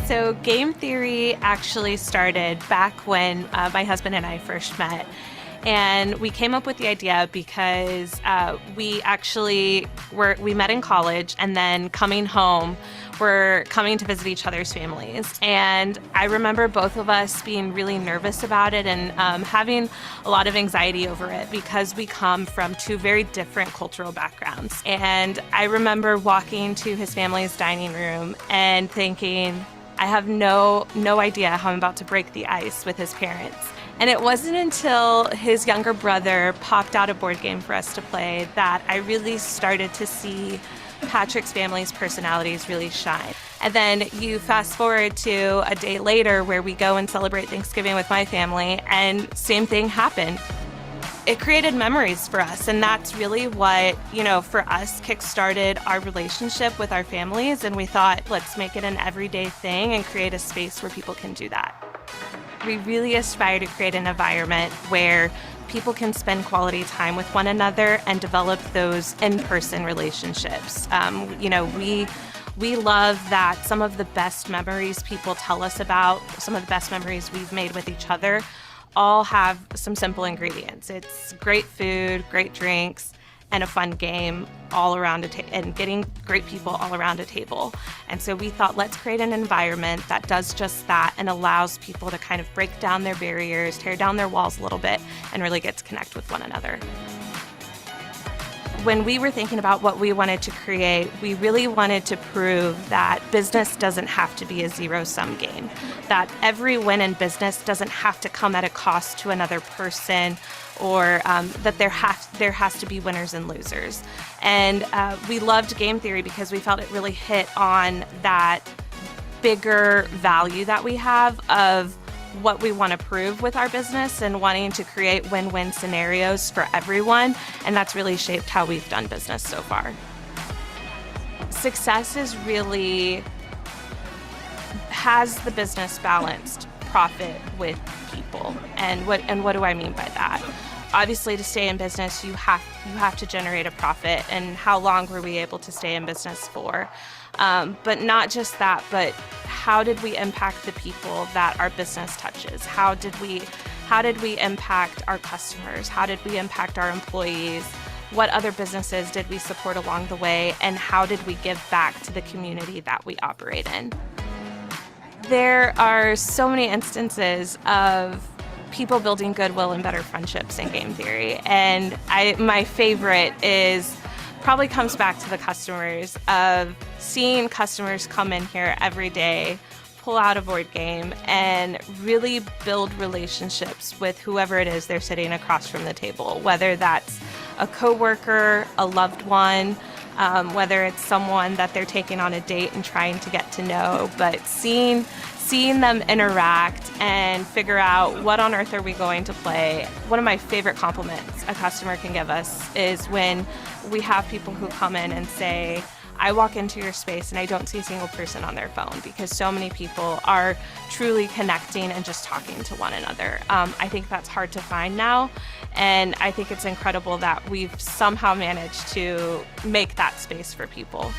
So Game Theory actually started back when my husband and I first met. And we came up with the idea because we met in college, and then coming home, we're coming to visit each other's families. And I remember both of us being really nervous about it and having a lot of anxiety over it, because we come from two very different cultural backgrounds. And I remember walking to his family's dining room and thinking, I have no idea how I'm about to break the ice with his parents. And it wasn't until his younger brother popped out a board game for us to play that I really started to see Patrick's family's personalities really shine. And then you fast forward to a day later where we go and celebrate Thanksgiving with my family, and same thing happened. It created memories for us, and that's really what, for us, kickstarted our relationship with our families, and we thought, let's make it an everyday thing and create a space where people can do that. We really aspire to create an environment where people can spend quality time with one another and develop those in-person relationships. We love that some of the best memories people tell us about, some of the best memories we've made with each other, all have some simple ingredients. It's great food, great drinks, and a fun game all around and getting great people all around a table. And so we thought, let's create an environment that does just that and allows people to kind of break down their barriers, tear down their walls a little bit, and really get to connect with one another. When we were thinking about what we wanted to create, we really wanted to prove that business doesn't have to be a zero-sum game, that every win in business doesn't have to come at a cost to another person, or that there has to be winners and losers. And we loved game theory because we felt it really hit on that bigger value that we have of what we want to prove with our business and wanting to create win-win scenarios for everyone. And that's really shaped how we've done business so far. Success is really has the business balanced profit with people. And what do I mean by that? Obviously, to stay in business, you have to generate a profit. And how long were we able to stay in business for? But not just that, but how did we impact the people that our business touches? How did we impact our customers? How did we impact our employees? What other businesses did we support along the way? And how did we give back to the community that we operate in? There are so many instances of people building goodwill and better friendships in game theory. And my favorite probably comes back to the customers, of seeing customers come in here every day, pull out a board game, and really build relationships with whoever it is they're sitting across from the table, whether that's a coworker, a loved one, whether it's someone that they're taking on a date and trying to get to know, but seeing them interact and figure out what on earth are we going to play. One of my favorite compliments a customer can give us is when we have people who come in and say, I walk into your space and I don't see a single person on their phone, because so many people are truly connecting and just talking to one another. I think that's hard to find now, and I think it's incredible that we've somehow managed to make that space for people.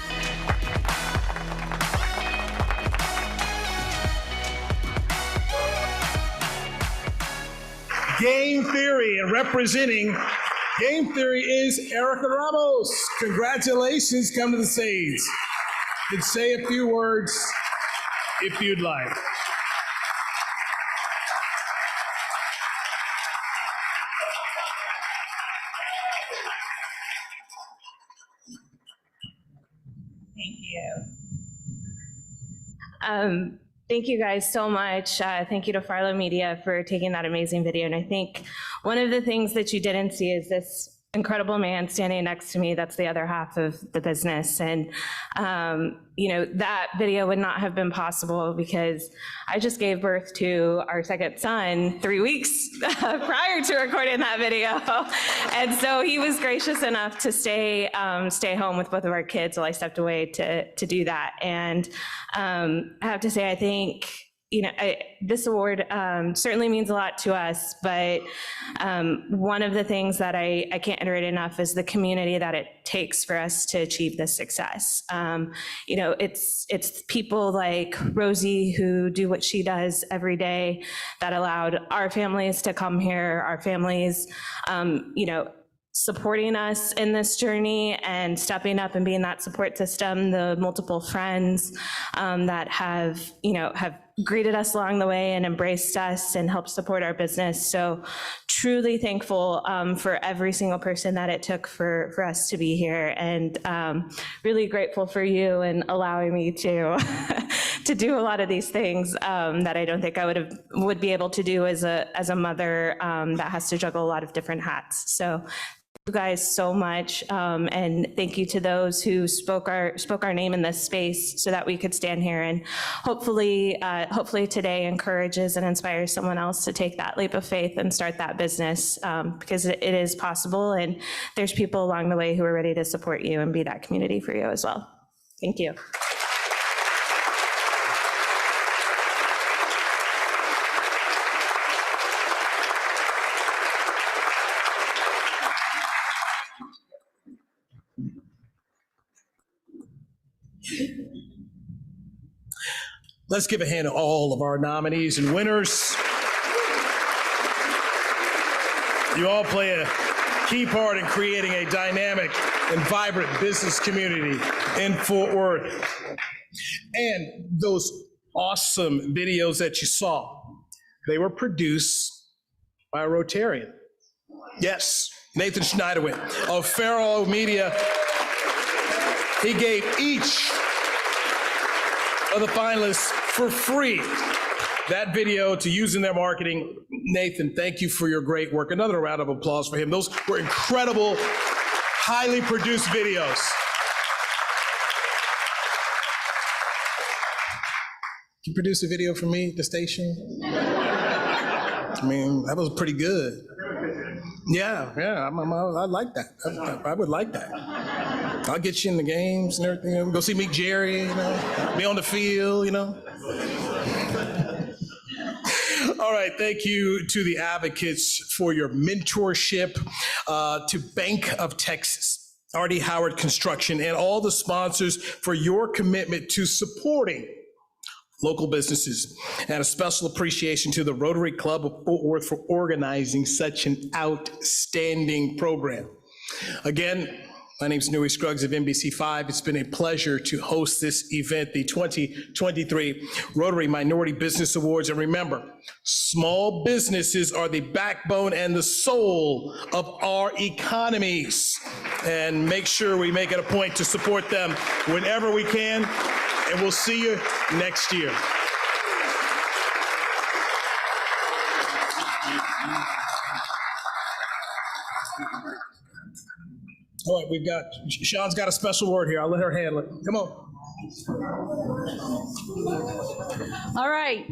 Game Theory, and representing Game Theory is Erica Ramos. Congratulations, come to the stage and say a few words if you'd like. Thank you. Thank you guys so much. Thank you to Farlow Media for taking that amazing video. And I think one of the things that you didn't see is this incredible man standing next to me. That's the other half of the business. And, that video would not have been possible because I just gave birth to our second son 3 weeks prior to recording that video. And so he was gracious enough to stay home with both of our kids while I stepped away to do that. And I have to say, I think, this award certainly means a lot to us, but one of the things that I can't iterate enough is the community that it takes for us to achieve this success. It's people like Rosie who do what she does every day that allowed our families to come here, our families, supporting us in this journey and stepping up and being that support system, the multiple friends that have greeted us along the way and embraced us and helped support our business. So truly thankful for every single person that it took for us to be here, and really grateful for you and allowing me to to do a lot of these things that I don't think I would be able to do as a mother that has to juggle a lot of different hats. So you guys so much, and thank you to those who spoke our name in this space so that we could stand here, and hopefully today encourages and inspires someone else to take that leap of faith and start that business, because it is possible, and there's people along the way who are ready to support you and be that community for you as well. Thank you. Let's give a hand to all of our nominees and winners. You all play a key part in creating a dynamic and vibrant business community in Fort Worth. And those awesome videos that you saw, they were produced by a Rotarian. Yes, Nathan Schneiderwin of Farrell Media. He gave each of the finalists for free that video to use in their marketing. Nathan, thank you for your great work. Another round of applause for him. Those were incredible, highly produced videos. You produced a video for me at the station? I mean, that was pretty good. Yeah, I like that. I would like that. I'll get you in the games and everything. We'll go see Meet Jerry, be on the field, All right, thank you to the advocates for your mentorship, to Bank of Texas, R.D. Howard Construction, and all the sponsors for your commitment to supporting local businesses, and a special appreciation to the Rotary Club of Fort Worth for organizing such an outstanding program. Again, my name is Newey Scruggs of NBC5. It's been a pleasure to host this event, the 2023 Rotary Minority Business Awards. And remember, small businesses are the backbone and the soul of our economies. And make sure we make it a point to support them whenever we can. And we'll see you next year. All right, Sean's got a special word here. I'll let her handle it. Come on. All right.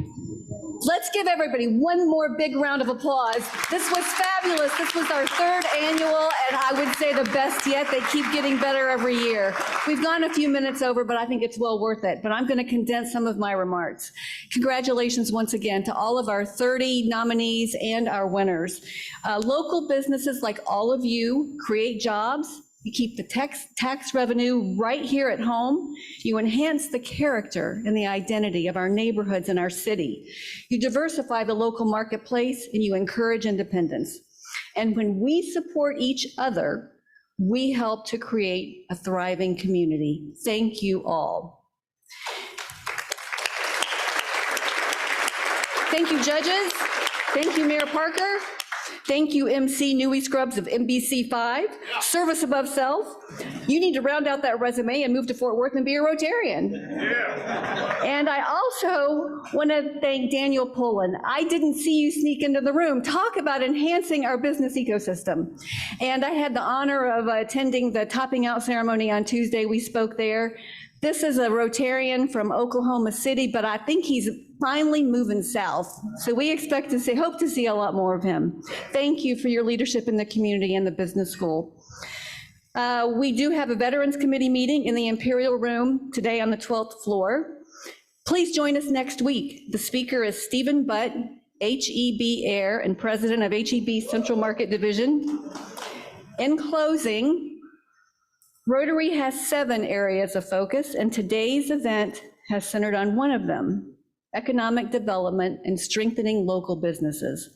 Let's give everybody one more big round of applause. This was fabulous. This was our third annual, and I would say the best yet. They keep getting better every year. We've gone a few minutes over, but I think it's well worth it. But I'm going to condense some of my remarks. Congratulations once again to all of our 30 nominees and our winners. Local businesses like all of you create jobs. You keep the tax revenue right here at home. You enhance the character and the identity of our neighborhoods and our city. You diversify the local marketplace, and you encourage independence. And when we support each other, we help to create a thriving community. Thank you all. Thank you, judges. Thank you, Mayor Parker. Thank you, MC Newey Scruggs of NBC5. Service above self. You need to round out that resume and move to Fort Worth and be a Rotarian. Yeah. And I also want to thank Daniel Pullen. I didn't see you sneak into the room. Talk about enhancing our business ecosystem. And I had the honor of attending the topping out ceremony on Tuesday. We spoke there. This is a Rotarian from Oklahoma City, but I think he's finally moving south. So we expect to hope to see a lot more of him. Thank you for your leadership in the community and the business school. We do have a Veterans Committee meeting in the Imperial Room today on the 12th floor. Please join us next week. The speaker is Stephen Butt, HEB Air and president of HEB Central Market Division. In closing, Rotary has 7 areas of focus, and today's event has centered on one of them: economic development and strengthening local businesses.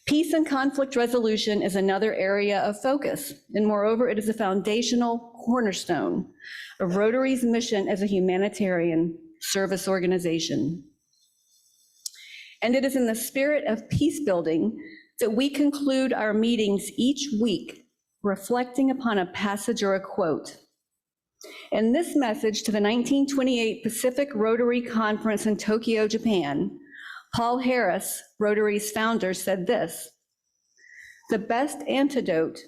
Peace and conflict resolution is another area of focus, and moreover, it is a foundational cornerstone of Rotary's mission as a humanitarian service organization. And it is in the spirit of peace building that we conclude our meetings each week reflecting upon a passage or a quote. In this message to the 1928 Pacific Rotary Conference in Tokyo, Japan, Paul Harris, Rotary's founder, said this: "The best antidote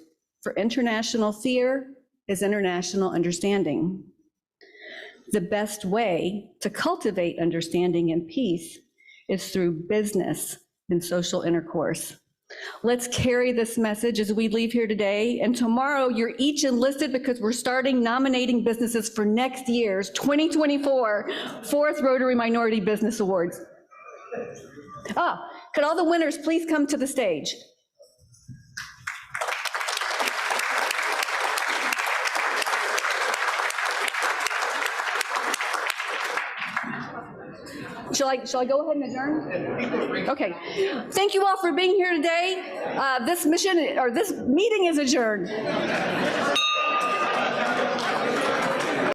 for international fear is international understanding. The best way to cultivate understanding and peace is through business and social intercourse." Let's carry this message as we leave here today, and tomorrow you're each enlisted because we're starting nominating businesses for next year's 2024 4th Rotary Minority Business Awards. Could all the winners please come to the stage? Shall I go ahead and adjourn? Okay. Thank you all for being here today. This meeting is adjourned.